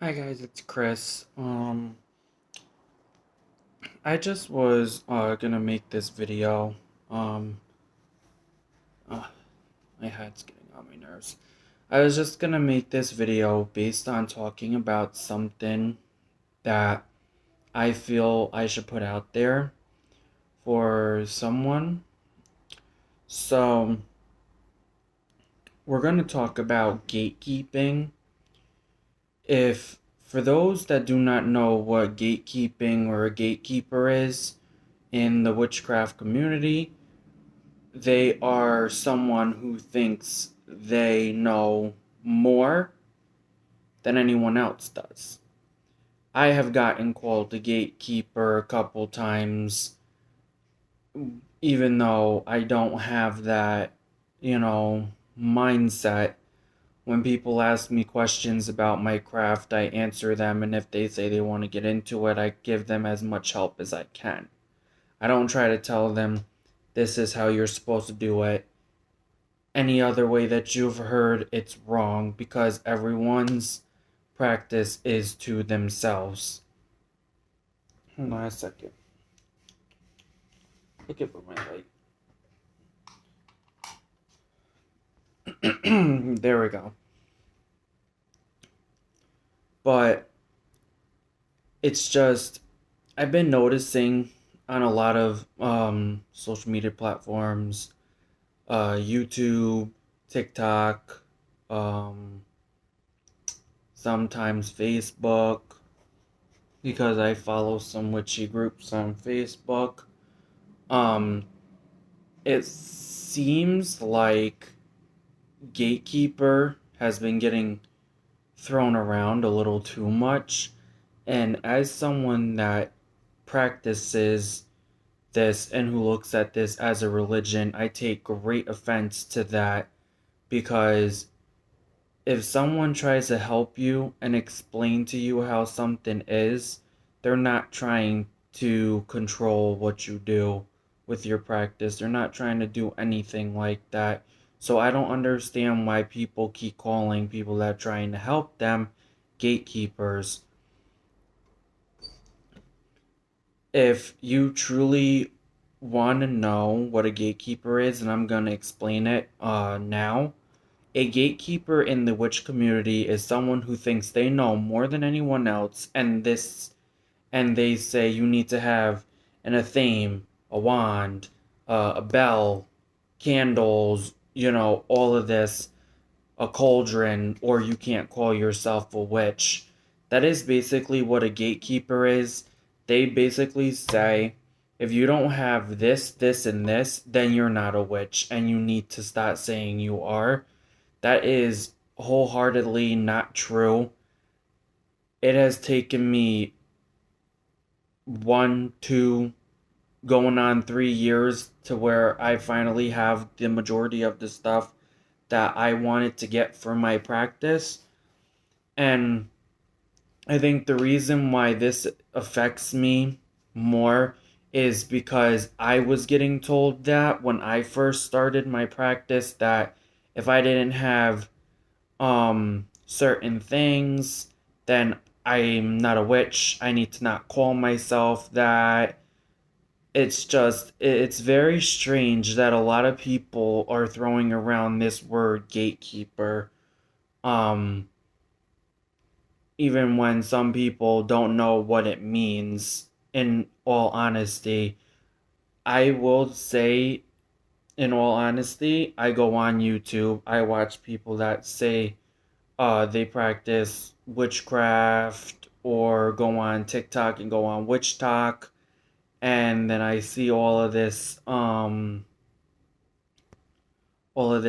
Hi guys, it's Chris. I just was gonna make this video. Um, uh, my head's getting on my nerves. I was just gonna make this video based on talking about something that I feel I should put out there for someone. So we're gonna talk about gatekeeping. If for those that do not know what gatekeeping or a gatekeeper is in the witchcraft community, they are someone who thinks they know more than anyone else does. I have gotten called a gatekeeper a couple times, even though I don't have that, mindset. When people ask me questions about my craft, I answer them, and if they say they want to get into it, I give them as much help as I can. I don't try to tell them this is how you're supposed to do it. Any other way that you've heard, it's wrong because everyone's practice is to themselves. Hold on a second. Look at my light. There we go. But it's just, I've been noticing on a lot of social media platforms, YouTube, TikTok, um, sometimes Facebook, because I follow some witchy groups on Facebook. Um, it seems like Gatekeeper has been getting thrown around a little too much. And as someone that practices this and who looks at this as a religion, I take great offense to that because if someone tries to help you and explain to you how something is, they're not trying to control what you do with your practice. They're not trying to do anything like that. So I don't understand why people keep calling people that are trying to help them gatekeepers. If you truly want to know what a gatekeeper is, and I'm going to explain it now. A gatekeeper in the witch community is someone who thinks they know more than anyone else, and they say you need to have a theme, a wand, a bell, candles, all of this, a cauldron, or you can't call yourself a witch. That is basically what a gatekeeper is. They basically say, if you don't have this, this, and this, then you're not a witch, and you need to start saying you are. That is wholeheartedly not true. It has taken me 1, 2, going on 3 years to where I finally have the majority of the stuff that I wanted to get for my practice. And I think the reason why this affects me more is because I was getting told that when I first started my practice that if I didn't have certain things, then I'm not a witch. I need to not call myself that. It's very strange that a lot of people are throwing around this word gatekeeper. Um Even when some people don't know what it means, in all honesty. I will say, in all honesty, I go on YouTube, I watch people that say they practice witchcraft, or go on TikTok and go on witch talk, and then I see all of this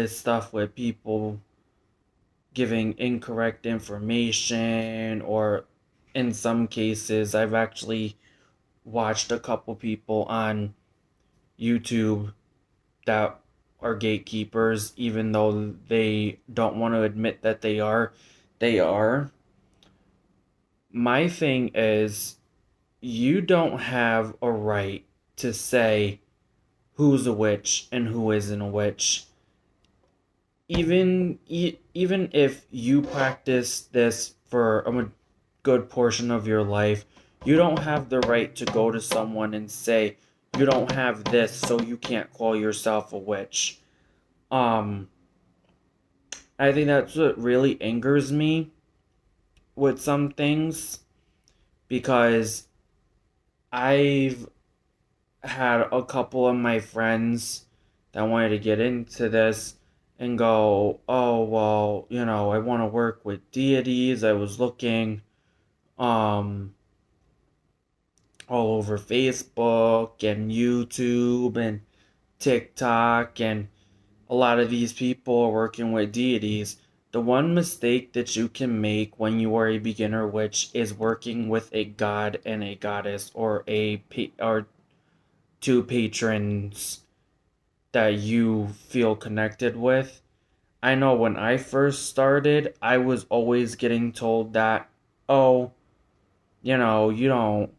stuff with people giving incorrect information, or in some cases I've actually watched a couple people on YouTube that are gatekeepers, even though they don't want to admit that they are. My thing is, you don't have a right to say who's a witch and who isn't a witch. Even if you practice this for good portion of your life, you don't have the right to go to someone and say, you don't have this, so you can't call yourself a witch. Um, I think that's what really angers me with some things, because I've had a couple of my friends that wanted to get into this and go, oh, well, I want to work with deities. I was looking um all over Facebook and YouTube and TikTok, and a lot of these people are working with deities. The one mistake that you can make when you are a beginner witch is working with a god and a goddess, or or two patrons that you feel connected with. I know when I first started, I was always getting told that, oh, you don't,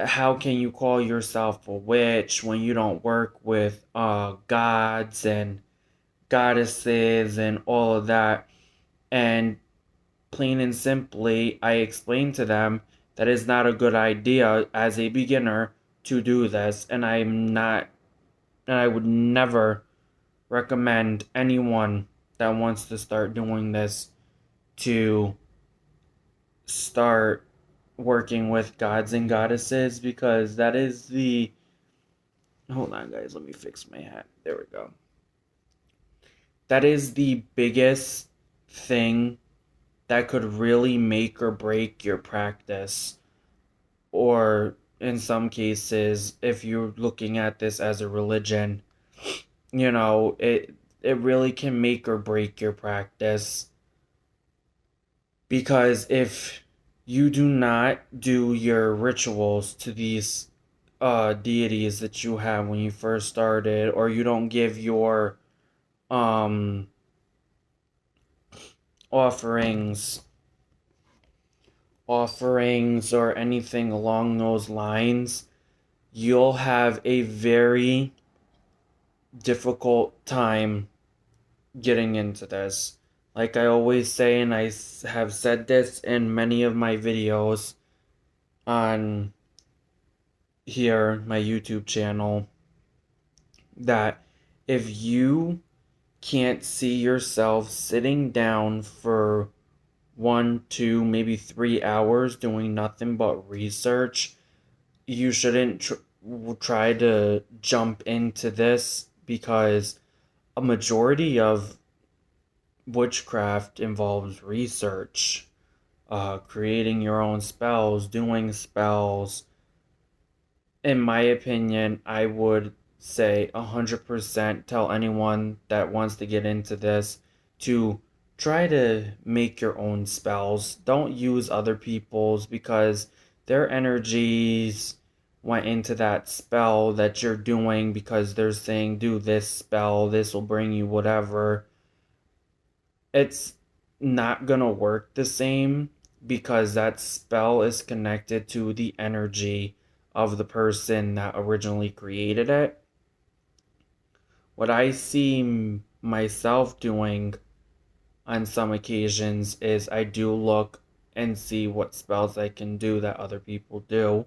how can you call yourself a witch when you don't work with gods and goddesses and all of that? And plain and simply, I explained to them that it's not a good idea as a beginner to do this, and I would never recommend anyone that wants to start doing this to start working with gods and goddesses, because that is the, hold on guys, let me fix my hat, there we go, that is the biggest thing that could really make or break your practice. Or in some cases, if you're looking at this as a religion, it really can make or break your practice. Because if you do not do your rituals to these deities that you have when you first started, or you don't give your um offerings or anything along those lines, you'll have a very difficult time getting into this. Like I always say, and I have said this in many of my videos on here, my YouTube channel, that if you can't see yourself sitting down for 1, 2, maybe 3 hours doing nothing but research, you shouldn't try to jump into this, because a majority of witchcraft involves research, creating your own spells, doing spells. In my opinion, I would say 100% tell anyone that wants to get into this to try to make your own spells. Don't use other people's, because their energies went into that spell that you're doing, because they're saying, do this spell, this will bring you whatever. It's not gonna work the same, because that spell is connected to the energy of the person that originally created it. What I see myself doing on some occasions is I do look and see what spells I can do that other people do.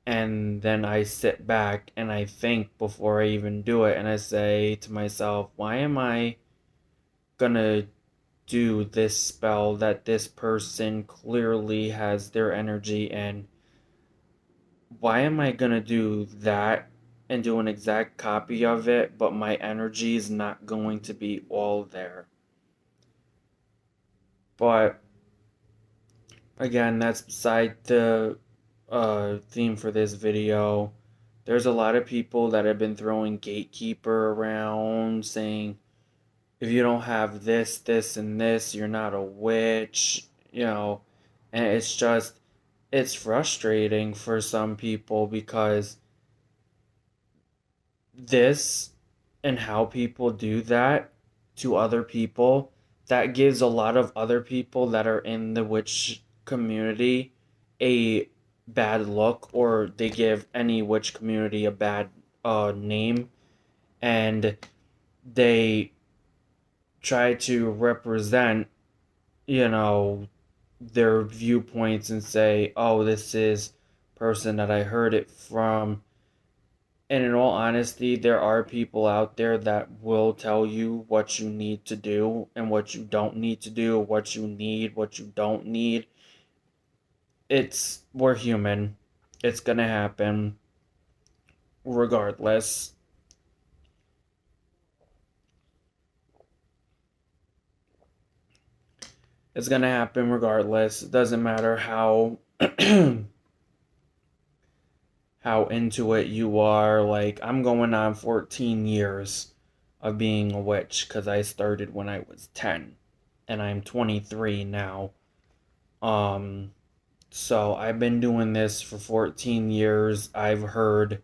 And then I sit back and I think before I even do it, and I say to myself, why am I gonna do this spell that this person clearly has their energy in? Why am I gonna do that and do an exact copy of it, but my energy is not going to be all there? But again, that's beside the theme for this video. There's a lot of people that have been throwing gatekeeper around, saying, if you don't have this, this, and this, you're not a witch, and it's frustrating for some people, because this and how people do that to other people, that gives a lot of other people that are in the witch community a bad look, or they give any witch community a bad name, and they try to represent, you know, their viewpoints and say, oh, this is person that I heard it from. And in all honesty, there are people out there that will tell you what you need to do and what you don't need to do, what you need, what you don't need. We're human. It's gonna happen regardless. It's gonna happen regardless. It doesn't matter how how into it you are. Like, I'm going on 14 years of being a witch because I started when I was 10 and I'm 23 now. Um, so I've been doing this for 14 years. I've heard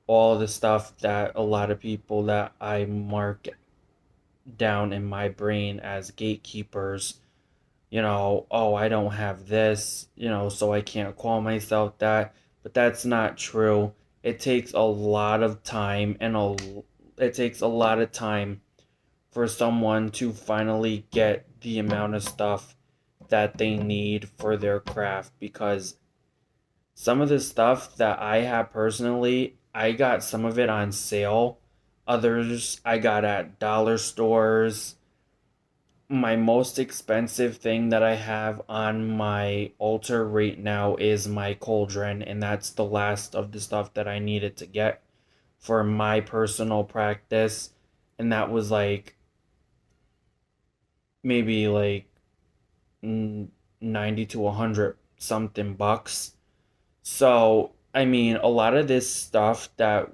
all the stuff that a lot of people that I mark down in my brain as gatekeepers, oh, I don't have this, so I can't call myself that. But that's not true. It takes a lot of time it takes a lot of time for someone to finally get the amount of stuff that they need for their craft, because some of the stuff that I have personally, I got some of it on sale. Others I got at dollar stores. My most expensive thing that I have on my altar right now is my cauldron, and that's the last of the stuff that I needed to get for my personal practice. And that was like maybe like 90 to 100 something bucks. So, I mean, a lot of this stuff that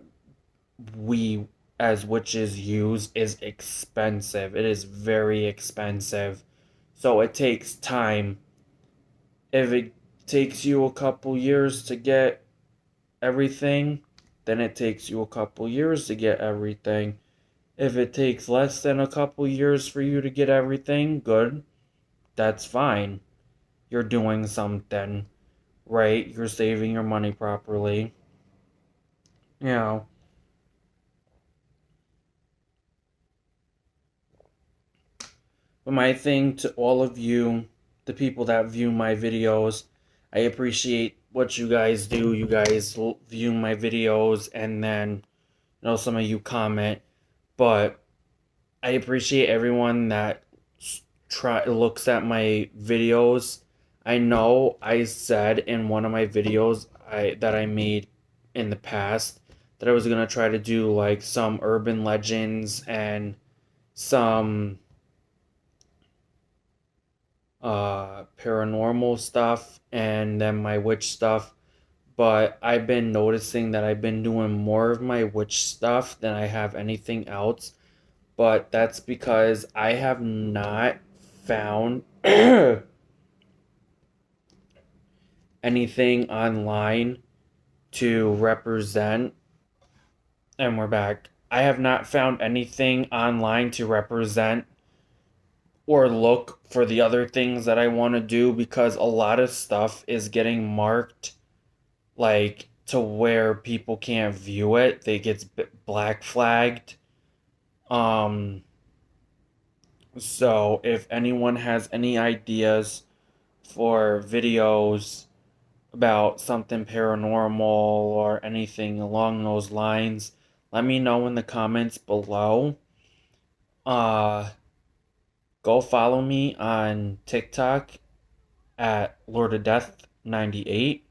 we as witches use is expensive. It is very expensive. So it takes time. If it takes you a couple years to get everything, then it takes you a couple years to get everything. If it takes less than a couple years for you to get everything, good. That's fine. You're doing something right. You're saving your money properly. You know, but my thing to all of you, the people that view my videos, I appreciate what you guys do. You guys view my videos and then, some of you comment, but I appreciate everyone that looks at my videos. I know I said in one of my videos that I made in the past that I was gonna try to do like some urban legends and some paranormal stuff and then my witch stuff. But I've been noticing that I've been doing more of my witch stuff than I have anything else. But that's because I have not found anything online to represent. And we're back. I have not found anything online to represent or look for the other things that I want to do, because a lot of stuff is getting marked like to where people can't view it. They get black flagged. Um so if anyone has any ideas for videos about something paranormal or anything along those lines, let me know in the comments below. Uh Go follow me on TikTok at Lord of Death 98.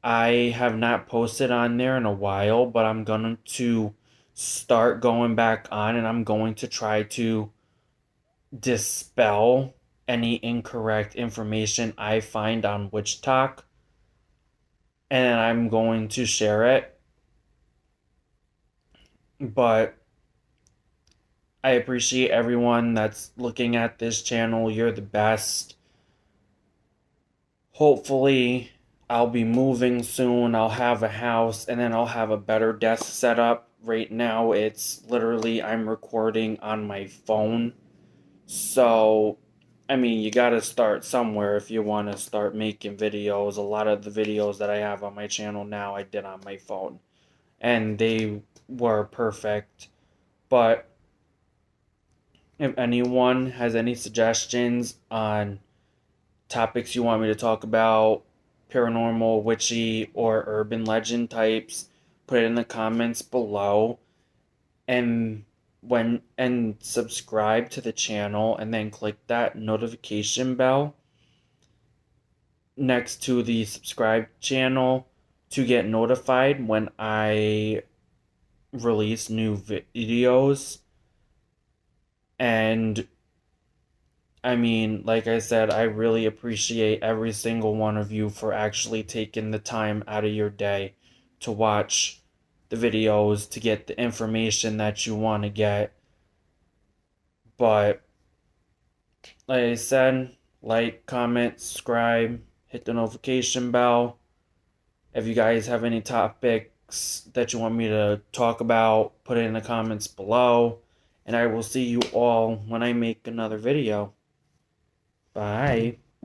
I have not posted on there in a while, but I'm going to start going back on, and I'm going to try to dispel any incorrect information I find on Witch Talk, and I'm going to share it. But I appreciate everyone that's looking at this channel. You're the best. Hopefully, I'll be moving soon. I'll have a house, and then I'll have a better desk set up. Right now, it's literally I'm recording on my phone. So, I mean, you gotta start somewhere if you want to start making videos. A lot of the videos that I have on my channel now, I did on my phone, and they were perfect. But if anyone has any suggestions on topics you want me to talk about, paranormal, witchy, or urban legend types, put it in the comments below. And subscribe to the channel, and then click that notification bell next to the subscribe channel to get notified when I release new videos. And I mean, like I said, I really appreciate every single one of you for actually taking the time out of your day to watch the videos, to get the information that you want to get. But like I said, like, comment, subscribe, hit the notification bell. If you guys have any topics that you want me to talk about, put it in the comments below. And I will see you all when I make another video. Bye.